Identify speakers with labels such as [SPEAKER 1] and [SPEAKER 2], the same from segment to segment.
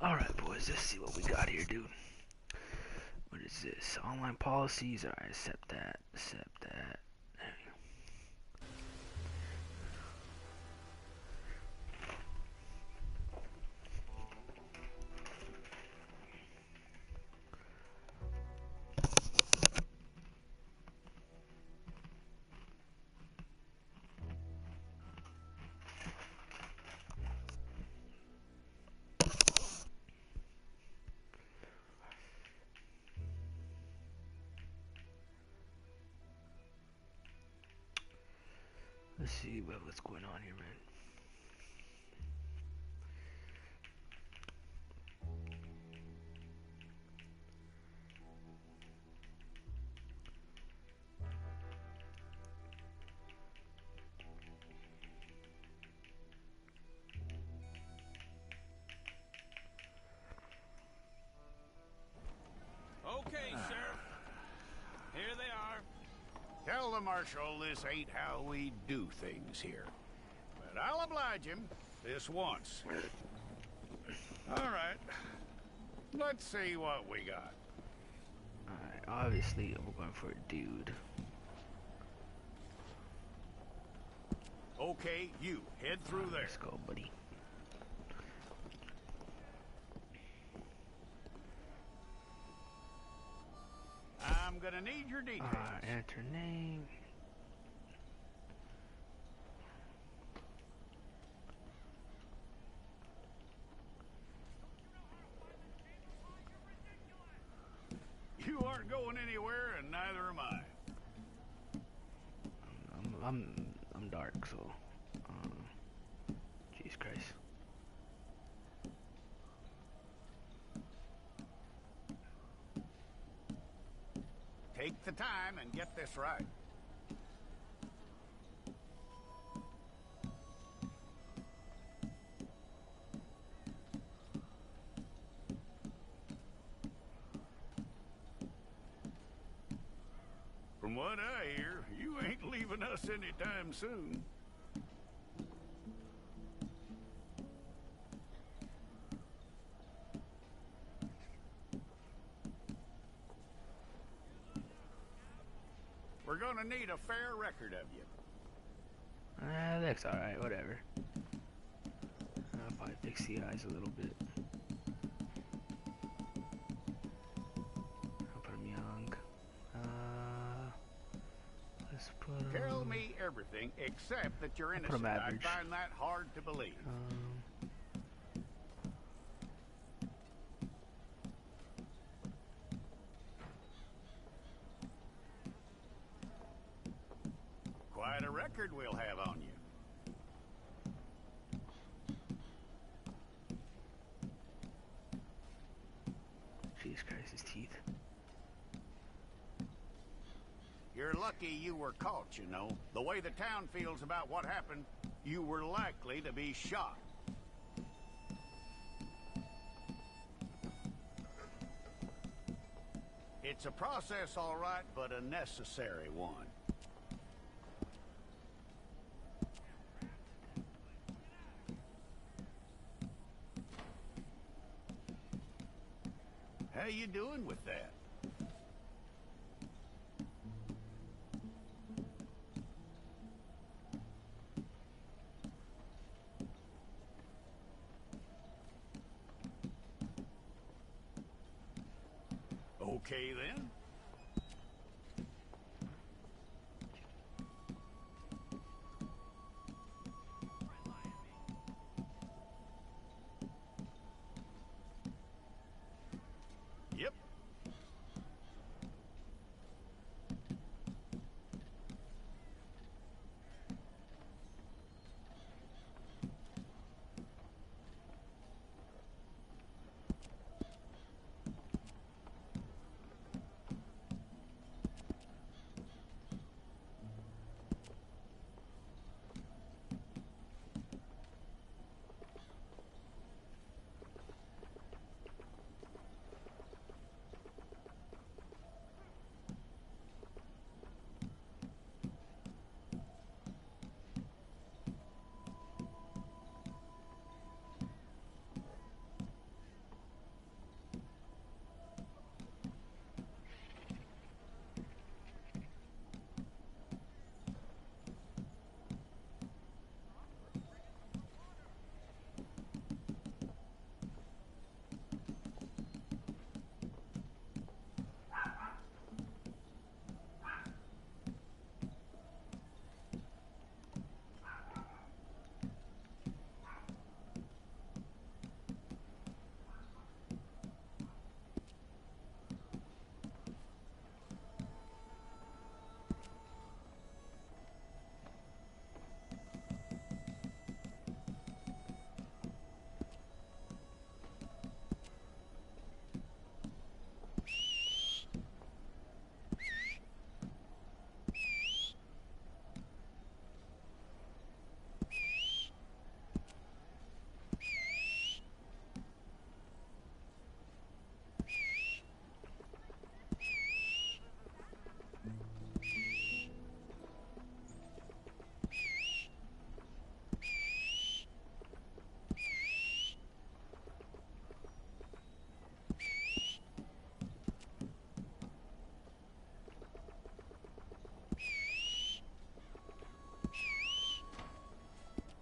[SPEAKER 1] Alright, boys, let's see what we got here, dude. What is this? Online policies? Alright, accept that. Accept that. Let's see what's going on here, man.
[SPEAKER 2] Okay, Sheriff. Here they are.
[SPEAKER 3] Tell the Marshal this ain't how we do things here. But I'll oblige him this once. All right. Let's see what we got.
[SPEAKER 1] Alright, obviously we're going for a dude.
[SPEAKER 3] Okay, you head through there.
[SPEAKER 1] Let's go, buddy.
[SPEAKER 3] I'm gonna need your details.
[SPEAKER 1] Enter name.
[SPEAKER 3] You aren't going anywhere, and neither am I.
[SPEAKER 1] I'm dark, so jeez Christ.
[SPEAKER 3] Take the time and get this right. From what I hear, you ain't leaving us anytime soon. We're gonna need a fair record of you.
[SPEAKER 1] That's alright, whatever. I'll probably fix the eyes a little bit. I'll put him young. Let's put him...
[SPEAKER 3] Tell me everything except that you're
[SPEAKER 1] I'll put
[SPEAKER 3] innocent.
[SPEAKER 1] him
[SPEAKER 3] I
[SPEAKER 1] average.
[SPEAKER 3] find that hard to believe. Quite a record we'll have on you.
[SPEAKER 1] Jesus Christ, his teeth.
[SPEAKER 3] You're lucky you were caught, you know. The way the town feels about what happened, you were likely to be shot. It's a process, all right, but a necessary one. How you doing with that? Okay, then. Yep.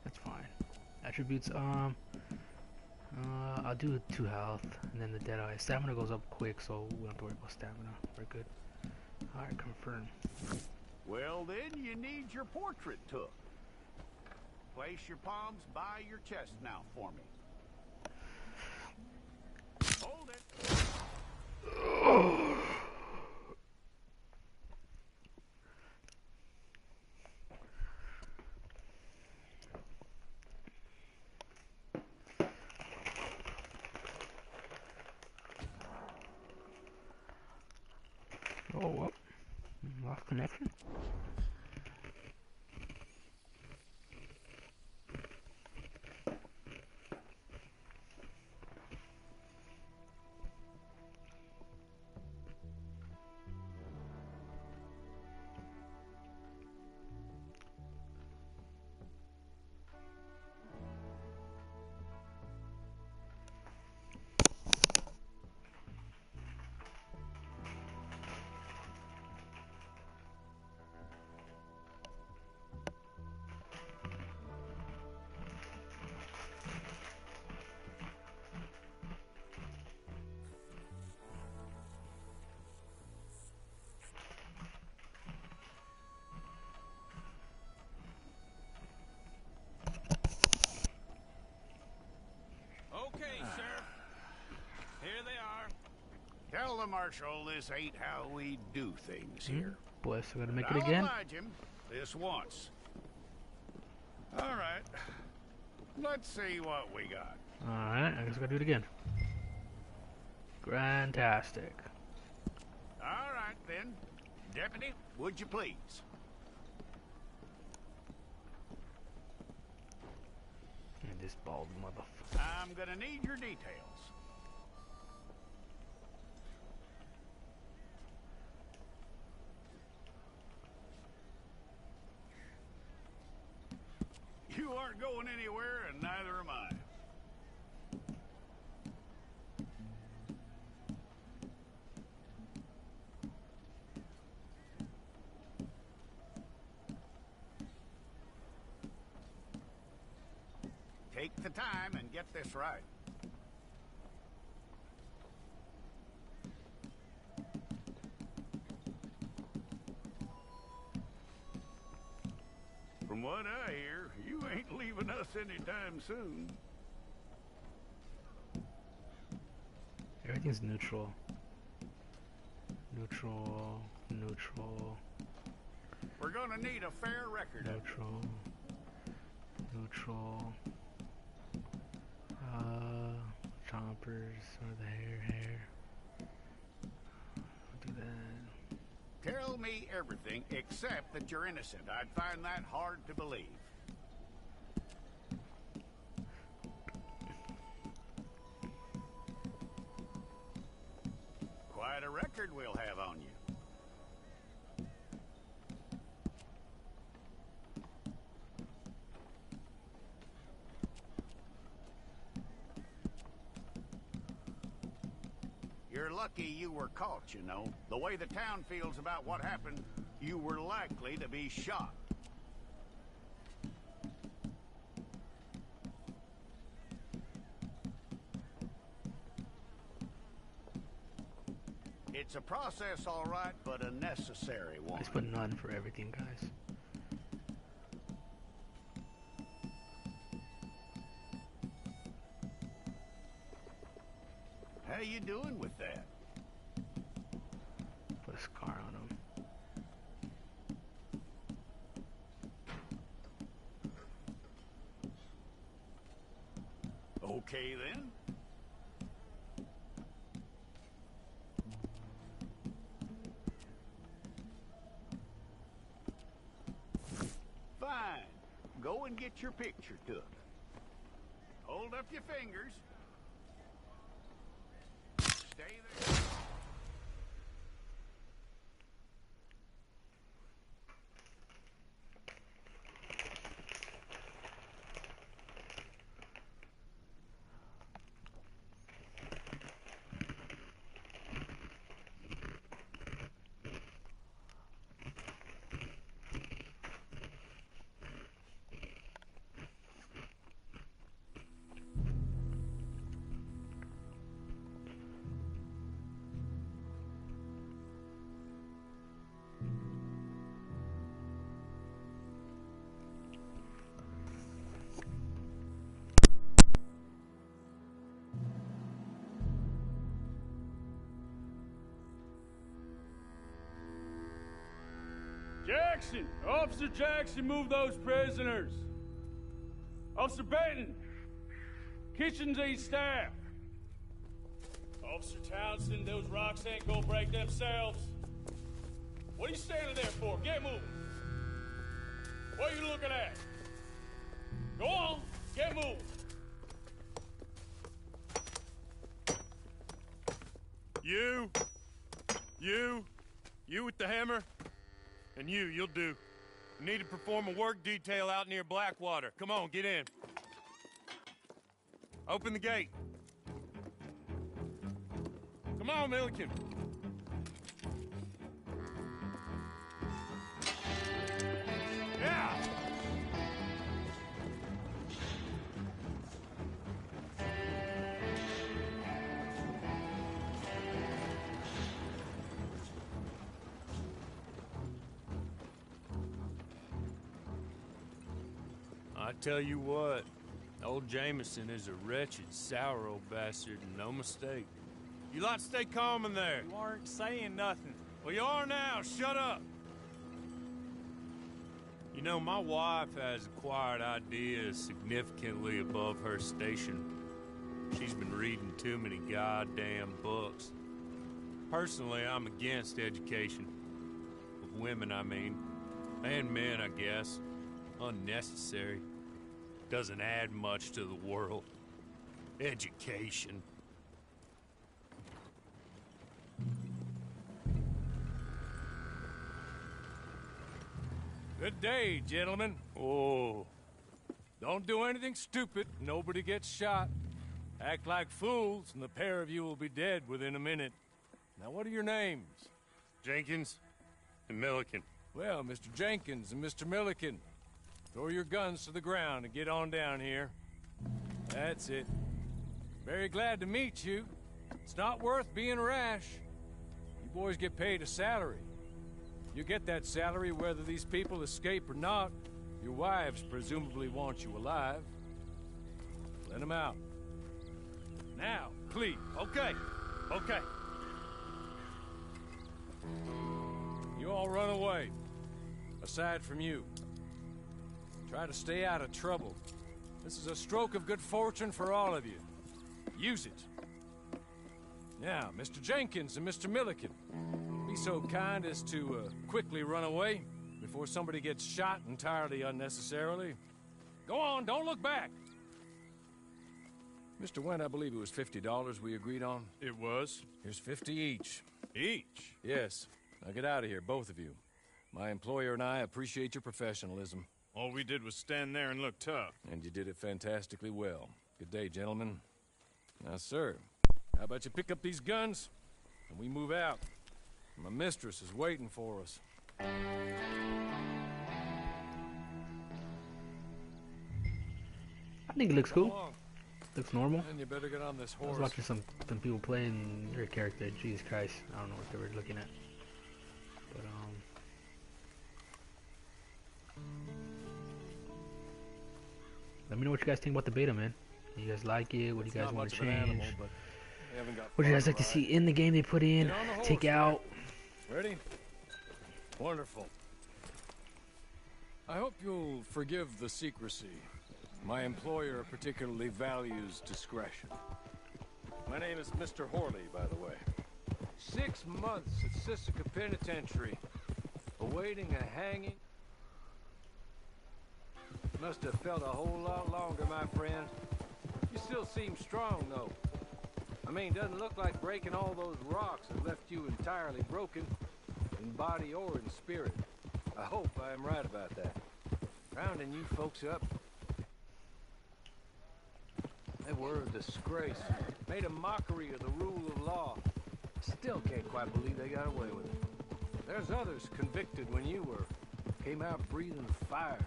[SPEAKER 1] That's fine. Attributes, I'll do 2 health, and then the Deadeye. Stamina goes up quick, so we don't have to worry about stamina. We're good. Alright, confirm.
[SPEAKER 3] Well, then you need your portrait took. Place your palms by your chest now for me. Hold it.
[SPEAKER 1] Oh, well. Lost connection?
[SPEAKER 2] Okay, Sheriff. Here they are.
[SPEAKER 3] Tell the Marshal this ain't how we do things here.
[SPEAKER 1] Boy, so gotta make
[SPEAKER 3] But
[SPEAKER 1] it
[SPEAKER 3] I'll
[SPEAKER 1] again.
[SPEAKER 3] oblige him this once. All right. Let's see what we got.
[SPEAKER 1] Alright, I guess I gotta do it again. Grantastic.
[SPEAKER 3] All right, then. Deputy, would you please?
[SPEAKER 1] And this bald motherfucker.
[SPEAKER 3] I'm gonna need your details. You aren't going anywhere, and neither am I. Take the time and get this right. From what I hear, you ain't leaving us anytime soon.
[SPEAKER 1] Everything's neutral. Neutral. Neutral.
[SPEAKER 3] We're gonna need a fair record of it.
[SPEAKER 1] Neutral. Neutral. Chompers or the hair. I'll do that.
[SPEAKER 3] Tell me everything except that you're innocent. I'd find that hard to believe. Quite a record we'll have on you. You're lucky you were caught, you know. The way the town feels about what happened, you were likely to be shot. It's a process, all right, but a necessary one.
[SPEAKER 1] Let's put none for everything, guys.
[SPEAKER 3] How you doing with that?
[SPEAKER 1] Put a scar on him.
[SPEAKER 3] Okay, then. Fine. Go and get your picture took. Hold up your fingers. Stay there.
[SPEAKER 2] Jackson! Officer Jackson, move those prisoners! Officer Benton! Kitchens aid staff! Officer Townsend, those rocks ain't gonna break themselves. What are you standing there for? Get moving! What are you looking at? Go on, get moving!
[SPEAKER 4] You with the hammer? And you'll do. You need to perform a work detail out near Blackwater. Come on, get in. Open the gate. Come on, Milliken. Yeah! I tell you what, old Jameson is a wretched, sour old bastard, and no mistake. You lot stay calm in there.
[SPEAKER 2] You aren't saying nothing.
[SPEAKER 4] Well, you are now. Shut up. You know, my wife has acquired ideas significantly above her station. She's been reading too many goddamn books. Personally, I'm against education. Of women, I mean. And men, I guess. Unnecessary. Doesn't add much to the world. Education.
[SPEAKER 2] Good day, gentlemen.
[SPEAKER 4] Oh.
[SPEAKER 2] Don't do anything stupid. Nobody gets shot. Act like fools, and the pair of you will be dead within a minute. Now, what are your names?
[SPEAKER 4] Jenkins and Milliken.
[SPEAKER 2] Well, Mr. Jenkins and Mr. Milliken, throw your guns to the ground and get on down here. That's it. Very glad to meet you. It's not worth being rash. You boys get paid a salary. You get that salary whether these people escape or not. Your wives presumably want you alive. Let them out. Now, please.
[SPEAKER 4] Okay. Okay.
[SPEAKER 2] You all run away. Aside from you. Try to stay out of trouble. This is a stroke of good fortune for all of you. Use it. Now, Mr. Jenkins and Mr. Milliken, be so kind as to quickly run away before somebody gets shot entirely unnecessarily. Go on, don't look back. Mr. Went, I believe it was $50 we agreed on.
[SPEAKER 4] It was.
[SPEAKER 2] Here's 50 each.
[SPEAKER 4] Each?
[SPEAKER 2] Yes. Now get out of here, both of you. My employer and I appreciate your professionalism.
[SPEAKER 4] All we did was stand there and look tough.
[SPEAKER 2] And you did it fantastically well. Good day, gentlemen. Now, sir, how about you pick up these guns, and we move out? My mistress is waiting for us.
[SPEAKER 1] I think it looks cool. Looks normal.
[SPEAKER 2] And you better get on this
[SPEAKER 1] I was
[SPEAKER 2] horse.
[SPEAKER 1] watching some people playing your character. Jesus Christ, I don't know what they were looking at. But let me know what you guys think about the beta, man. You guys like it? What do you guys want to change? What do you guys like to see in the game they put in, take out?
[SPEAKER 2] Ready? Wonderful. I hope you'll forgive the secrecy. My employer particularly values discretion. My name is Mr. Horley, by the way. 6 months at Sisika Penitentiary, awaiting a hanging. Must have felt a whole lot longer, my friend. You still seem strong, though. I mean, doesn't look like breaking all those rocks has left you entirely broken, in body or in spirit. I hope I am right about that. Rounding you folks up, they were a disgrace. Made a mockery of the rule of law. Still can't quite believe they got away with it. There's others convicted when you were. Came out breathing fire.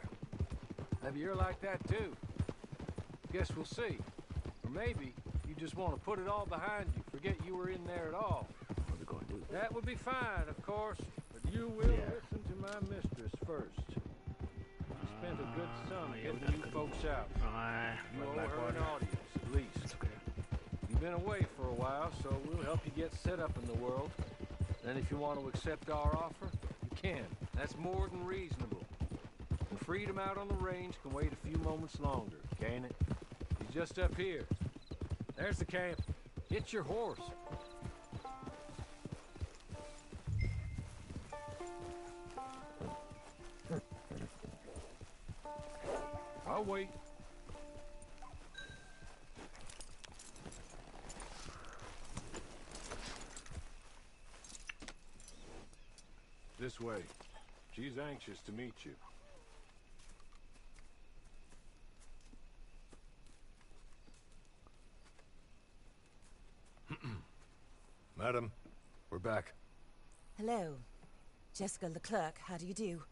[SPEAKER 2] Maybe you're like that too. Guess we'll see. Or maybe you just want to put it all behind you. Forget you were in there at all.
[SPEAKER 1] What are we going to do?
[SPEAKER 2] That would be fine, of course. But you will listen to my mistress first. She spent a good sum getting you folks out. You owe her an audience, at least.
[SPEAKER 1] That's okay.
[SPEAKER 2] You've been away for a while, so we'll help you get set up in the world. Then if you want to accept our offer, you can. That's more than reasonable. The freedom out on the range can wait a few moments longer, can't it? He's just up here. There's the camp. Get your horse. I'll wait. This way. She's anxious to meet you. Madam, we're back.
[SPEAKER 5] Hello. Jessica Leclerc, how do you do?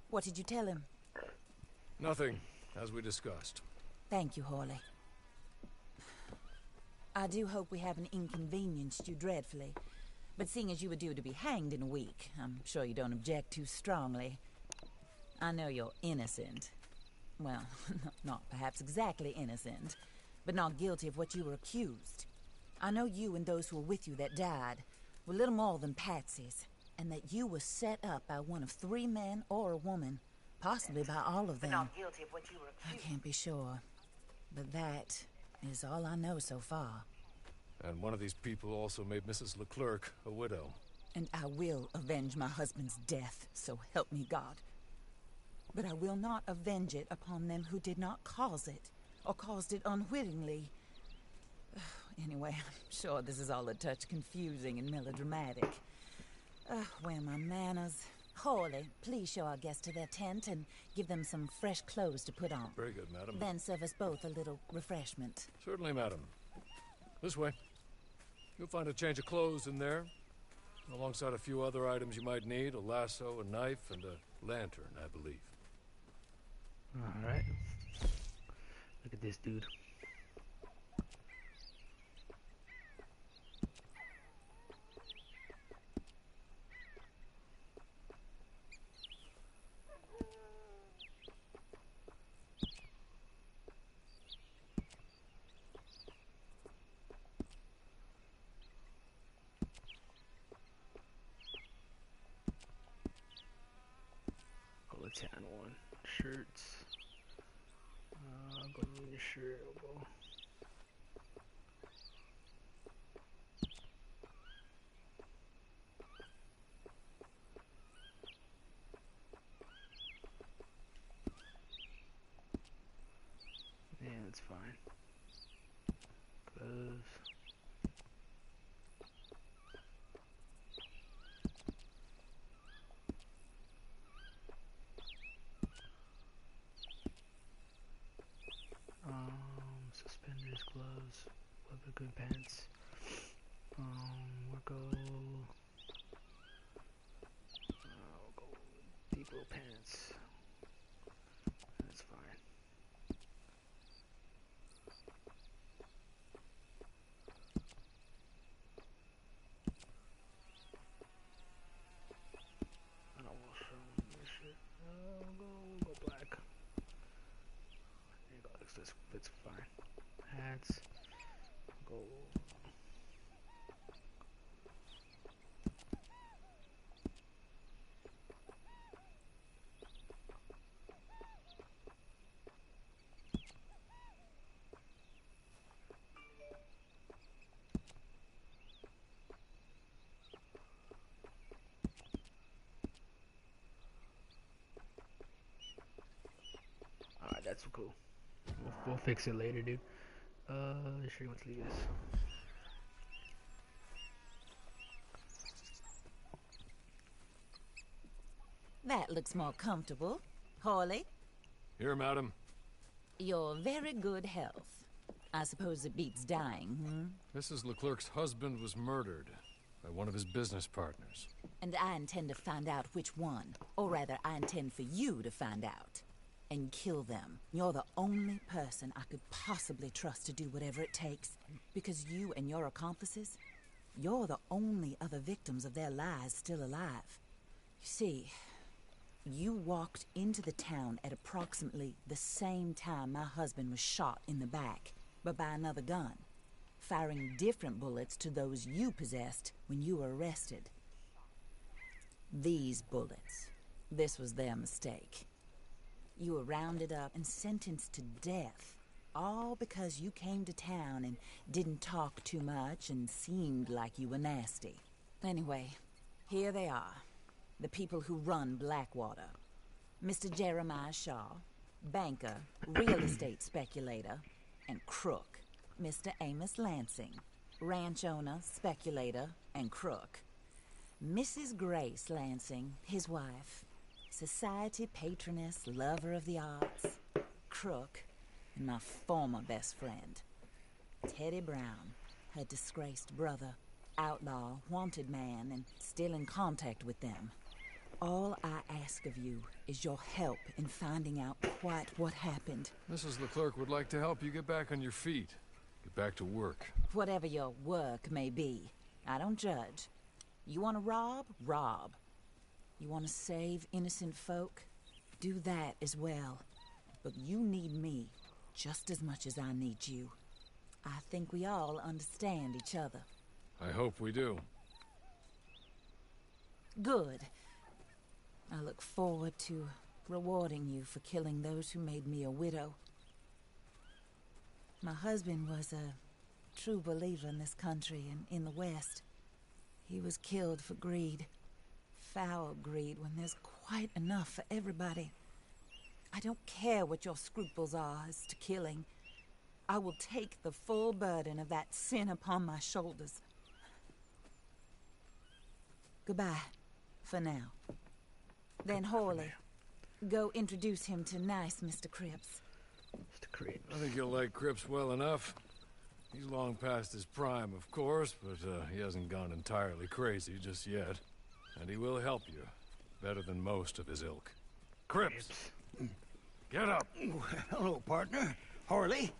[SPEAKER 5] What did you tell him?
[SPEAKER 2] Nothing, as we discussed.
[SPEAKER 5] Thank you, Horley. I do hope we haven't inconvenienced you dreadfully. But seeing as you were due to be hanged in a week, I'm sure you don't object too strongly. I know you're innocent. Well, not perhaps exactly innocent, but not guilty of what you were accused. I know you and those who were with you that died were little more than patsies, and that you were set up by one of 3 men or a woman, possibly by all of them.
[SPEAKER 6] But not guilty of what you were accused.
[SPEAKER 5] I can't be sure, but that is all I know so far.
[SPEAKER 2] And one of these people also made Mrs. Leclerc a widow.
[SPEAKER 5] And I will avenge my husband's death, so help me God. But I will not avenge it upon them who did not cause it, or caused it unwittingly. Anyway, I'm sure this is all a touch confusing and melodramatic. Where are my manners? Horley, please show our guests to their tent and give them some fresh clothes to put on.
[SPEAKER 2] Very good, madam.
[SPEAKER 5] Then serve us both a little refreshment.
[SPEAKER 2] Certainly, madam. This way. You'll find a change of clothes in there, alongside a few other items you might need, a lasso, a knife, and a lantern, I believe.
[SPEAKER 1] Alright. Look at this dude. Tan one. Shirts. I'll go with the shirt. I'll go. Yeah, that's fine. Clothes. Suspenders, gloves, leather good pants. We'll go depot pants. That's fine. I don't want to show this shit. We'll go black. There you go. This fits fine. Hats. Go. Cool. We'll fix it later, dude. Sure you want to leave this.
[SPEAKER 5] That looks more comfortable. Hawley,
[SPEAKER 2] Here, madam.
[SPEAKER 5] you're very good health. I suppose it beats dying, hmm?
[SPEAKER 2] Mrs. Leclerc's husband was murdered by one of his business partners.
[SPEAKER 5] And I intend to find out which one. Or rather, I intend for you to find out. And kill them. You're the only person I could possibly trust to do whatever it takes. Because you and your accomplices, you're the only other victims of their lies still alive. You see, you walked into the town at approximately the same time my husband was shot in the back, but by another gun, firing different bullets to those you possessed when you were arrested. These bullets, this was their mistake. You were rounded up and sentenced to death, all because you came to town and didn't talk too much and seemed like you were nasty. Anyway, here they are, the people who run Blackwater. Mr. Jeremiah Shaw, banker, real estate speculator, and crook. Mr. Amos Lansing, ranch owner, speculator, and crook. Mrs. Grace Lansing, his wife, society patroness, lover of the arts, crook, and my former best friend, Teddy Brown, her disgraced brother, outlaw, wanted man, and still in contact with them. All I ask of you is your help in finding out quite what happened.
[SPEAKER 2] Mrs. Leclerc would like to help you get back on your feet. Get back to work.
[SPEAKER 5] Whatever your work may be, I don't judge. You want to rob? Rob. You want to save innocent folk? Do that as well. But you need me just as much as I need you. I think we all understand each other.
[SPEAKER 2] I hope we do.
[SPEAKER 5] Good. I look forward to rewarding you for killing those who made me a widow. My husband was a true believer in this country and in the West. He was killed for greed. Foul greed when there's quite enough for everybody. I don't care what your scruples are as to killing. I will take the full burden of that sin upon my shoulders. Goodbye, for now. Then Hawley, go introduce him to nice Mr. Cripps.
[SPEAKER 1] Mr. Cripps.
[SPEAKER 2] I think you'll like Cripps well enough. He's long past his prime, of course, but he hasn't gone entirely crazy just yet. And he will help you, better than most of his ilk. Cripps! Get up!
[SPEAKER 6] Hello, partner. Harley.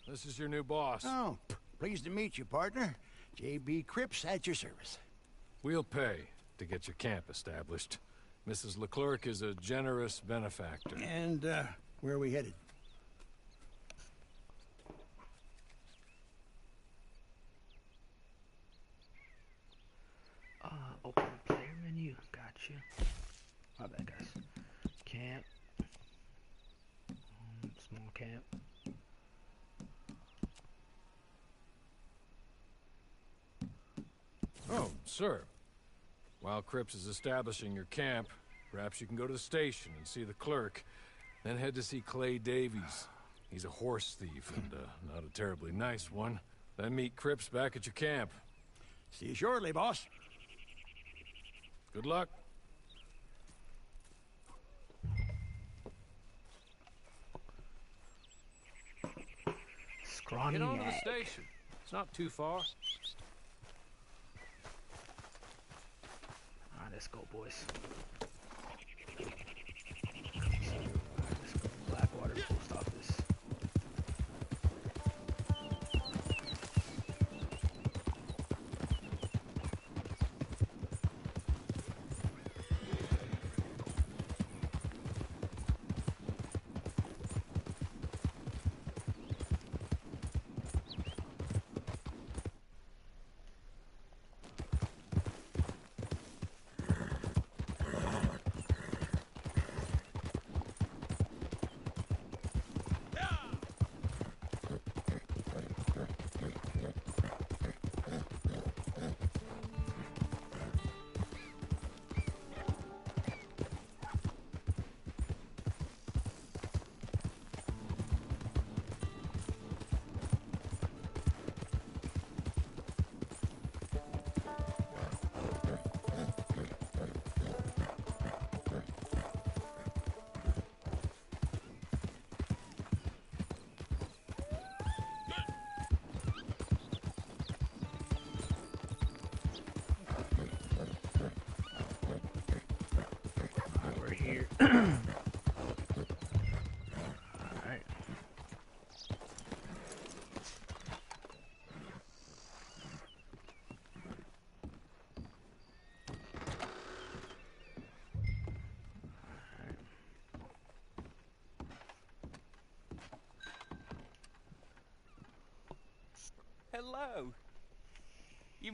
[SPEAKER 2] This is your new boss.
[SPEAKER 6] Oh, pleased to meet you, partner. J.B. Cripps at your service.
[SPEAKER 2] We'll pay to get your camp established. Mrs. Leclerc is a generous benefactor.
[SPEAKER 6] And, where are we headed?
[SPEAKER 1] Open player menu. Gotcha. My bad, guys. Camp. Small camp.
[SPEAKER 2] Oh, sir. While Cripps is establishing your camp, perhaps you can go to the station and see the clerk, then head to see Clay Davies. He's a horse thief, and not a terribly nice one. Then meet Cripps back at your camp.
[SPEAKER 6] See you shortly, boss.
[SPEAKER 2] Good luck.
[SPEAKER 1] Scrawny
[SPEAKER 2] Get on to the
[SPEAKER 1] Yak.
[SPEAKER 2] station. It's not too far.
[SPEAKER 1] Alright, let's go, boys. Let's go to Blackwater post office. Alright.
[SPEAKER 7] Hello. You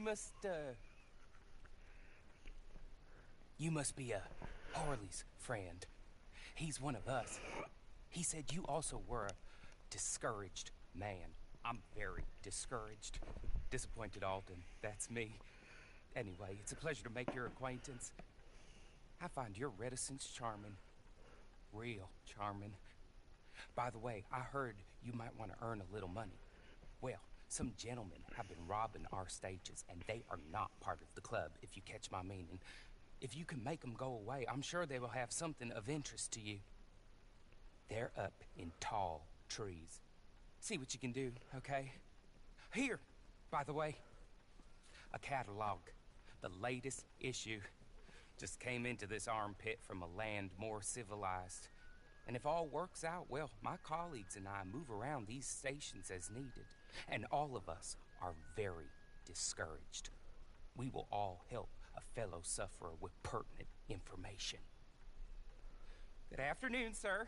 [SPEAKER 7] must be Harley's friend. He's one of us. He said you also were a discouraged man. I'm very discouraged. Disappointed Alden, that's me. Anyway, it's a pleasure to make your acquaintance. I find your reticence charming. Real charming. By the way, I heard you might want to earn a little money. Well, some gentlemen have been robbing our stages, and they are not part of the club, if you catch my meaning. If you can make them go away, I'm sure they will have something of interest to you. They're up in tall trees. See what you can do, okay? Here, by the way, a catalog. The latest issue. Just came into this armpit from a land more civilized. And if all works out, well, my colleagues and I move around these stations as needed. And all of us are very discouraged. We will all help a fellow sufferer with pertinent information. Good afternoon, sir.